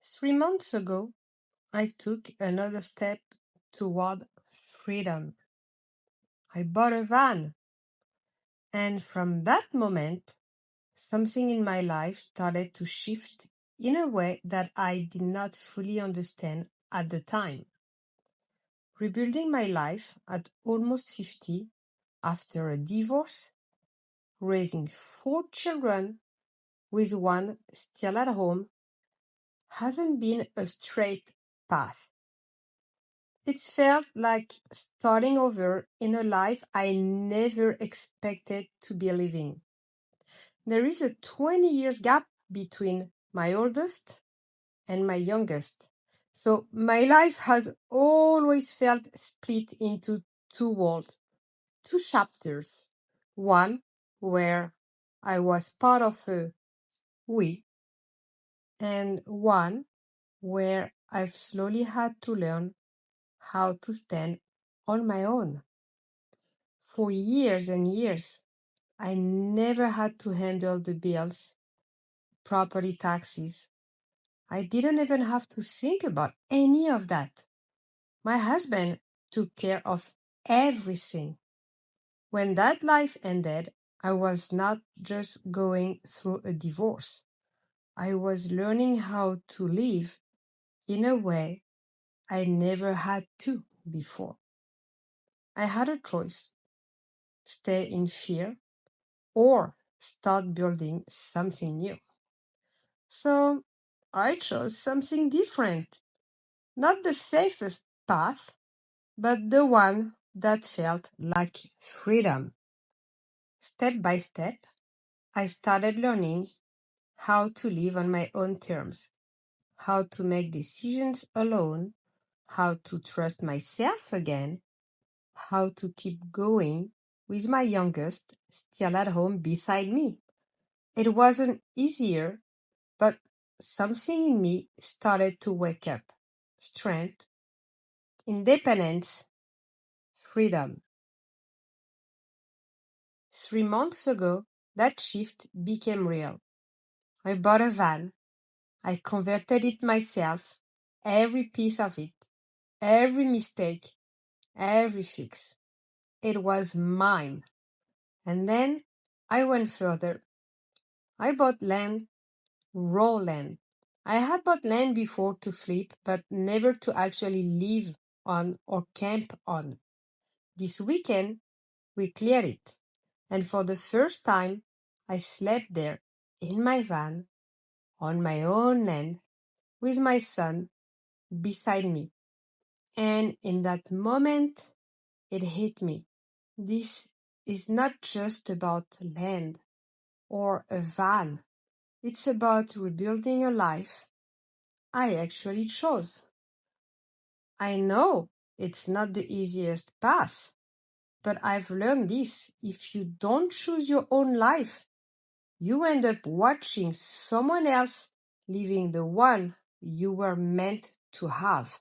3 months ago, I took another step toward freedom. I bought a van, and from that moment, something in my life started to shift in a way that I did not fully understand at the time. Rebuilding my life at almost 50 after a divorce, raising 4 children with one still at home, hasn't been a straight path. It's felt like starting over in a life I never expected to be living. There is a 20 years gap between my oldest and my youngest. So my life has always felt split into two worlds, two chapters. One where I was part of a we, and one where I've slowly had to learn how to stand on my own. For years and years, I never had to handle the bills, property taxes. I didn't even have to think about any of that. My husband took care of everything. When that life ended, I was not just going through a divorce. I was learning how to live in a way I never had to before. I had a choice: stay in fear or start building something new. So I chose something different, not the safest path, but the one that felt like freedom. Step by step, I started learning how to live on my own terms, how to make decisions alone, how to trust myself again, how to keep going with my youngest still at home beside me. It wasn't easier, but something in me started to wake up. Strength, independence, freedom. 3 months ago, that shift became real. I bought a van. I converted it myself, every piece of it, every mistake, every fix. It was mine. And then I went further. I bought land, raw land. I had bought land before to flip, but never to actually live on or camp on. This weekend, we cleared it. And for the first time, I slept there in my van, on my own land, with my son beside me. And in that moment, it hit me. This is not just about land or a van. It's about rebuilding a life I actually chose. I know it's not the easiest path, but I've learned this: if you don't choose your own life, you end up watching someone else living the one you were meant to have.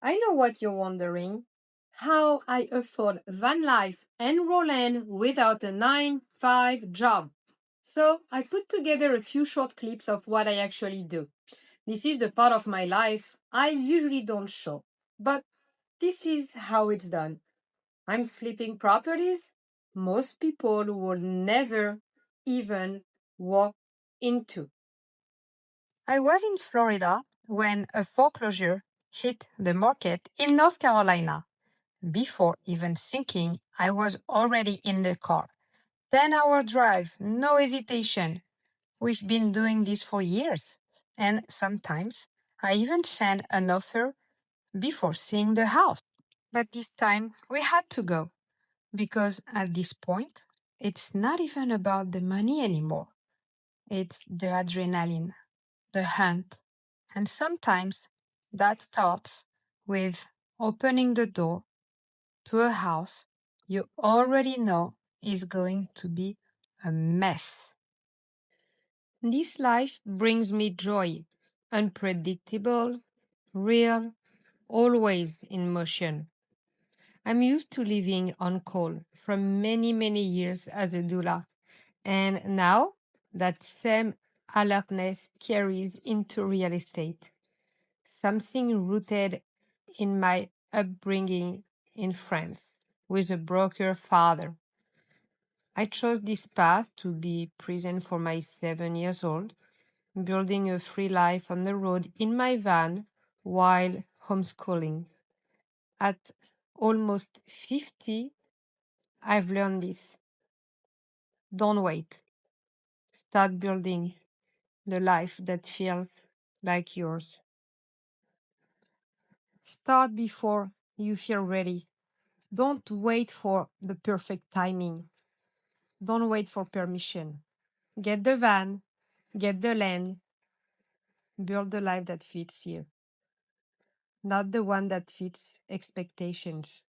I know what you're wondering: how I afford van life and Roland without a 9-5 job. So I put together a few short clips of what I actually do. This is the part of my life I usually don't show, but this is how it's done. I'm flipping properties most people will never even walk into. I was in Florida when a foreclosure hit the market in North Carolina. Before even thinking, I was already in the car. 10-hour drive, no hesitation. We've been doing this for years. And sometimes I even send an offer before seeing the house. But this time we had to go because at this point, it's not even about the money anymore. It's the adrenaline, the hunt. And sometimes that starts with opening the door to a house you already know is going to be a mess. This life brings me joy, unpredictable, real, always in motion. I'm used to living on call from many, many years as a doula, and now that same alertness carries into real estate. something rooted in my upbringing in France with a broker father. I chose this path to be present for my 7 years old, building a free life on the road in my van while homeschooling. At almost 50, I've learned this. Don't wait. Start building the life that feels like yours. Start before you feel ready. Don't wait for the perfect timing. Don't wait for permission. Get the van, get the land, build the life that fits you, not the one that fits expectations.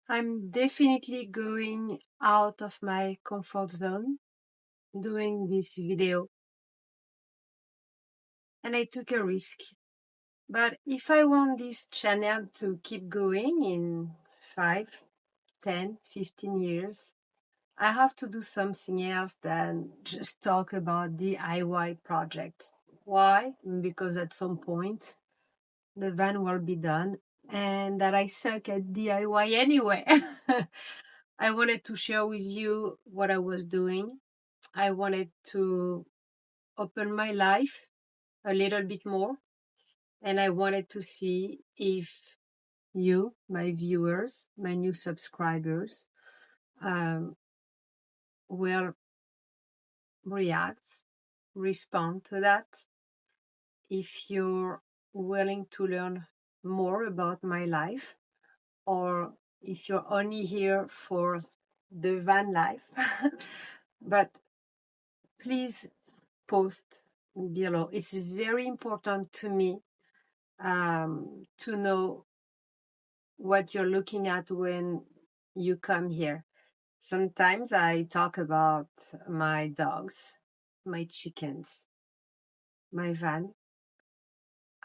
I'm definitely going out of my comfort zone doing this video, and I took a risk. But if I want this channel to keep going in 5, 10, 15 years, I have to do something else than just talk about DIY projects. Why? Because at some point the van will be done and that I suck at DIY anyway. I wanted to share with you what I was doing. I wanted to open my life a little bit more, and I wanted to see if you, my viewers, my new subscribers, will react, respond to that. If you're willing to learn more about my life, or if you're only here for the van life, but please post below. It's very important to me to know what you're looking at when you come here. Sometimes I talk about my dogs, my chickens, my van.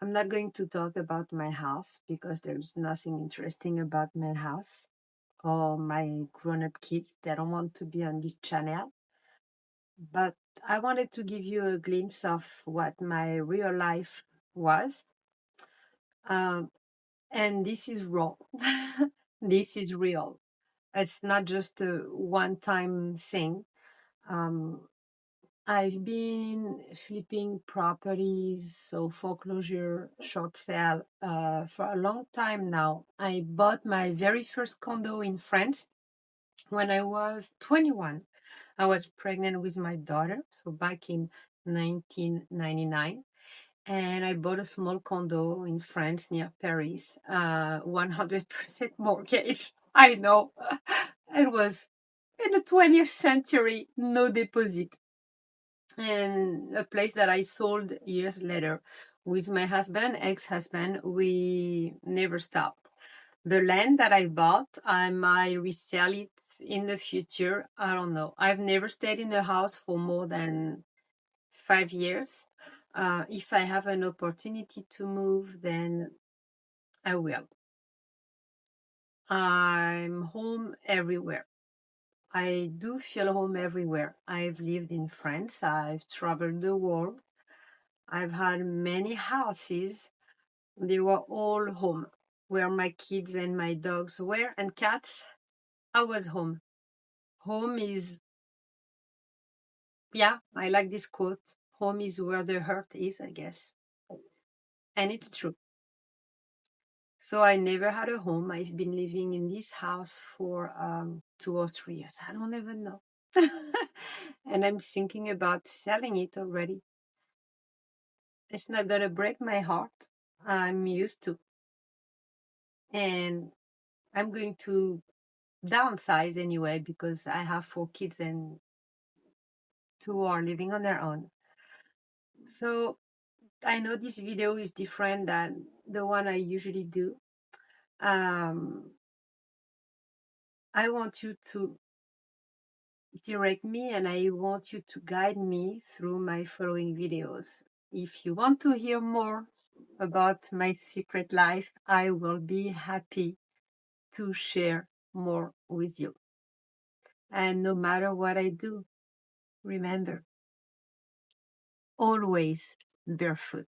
I'm not going to talk about my house because there's nothing interesting about my house or my grown-up kids. They don't want to be on this channel. But I wanted to give you a glimpse of what my real life was. And this is raw. This is real. It's not just a one-time thing. I've been flipping properties, so foreclosure, short sale, for a long time now. I bought my very first condo in France when I was 21. I was pregnant with my daughter, so back in 1999. And I bought a small condo in France near Paris, 100% mortgage. I know. It was in the 20th century, no deposit. And a place that I sold years later with my husband, ex-husband. We never stopped. The land that I bought, I might resell it in the future. I don't know. I've never stayed in a house for more than 5 years. If I have an opportunity to move, then I will. I'm home everywhere. I do feel home everywhere. I've lived in France. I've traveled the world. I've had many houses. They were all home. Where my kids and my dogs were and cats, I was home. Home is, yeah, I like this quote. Home is where the heart is, I guess. And it's true. So I never had a home. I've been living in this house for 2 or 3 years. I don't even know. And I'm thinking about selling it already. It's not gonna break my heart. I'm used to. And I'm going to downsize anyway because I have 4 kids and 2 are living on their own. So I know this video is different than the one I usually do. I want you to direct me and I want you to guide me through my following videos. If you want to hear more about my secret life, I will be happy to share more with you. And no matter what I do, remember, always barefoot.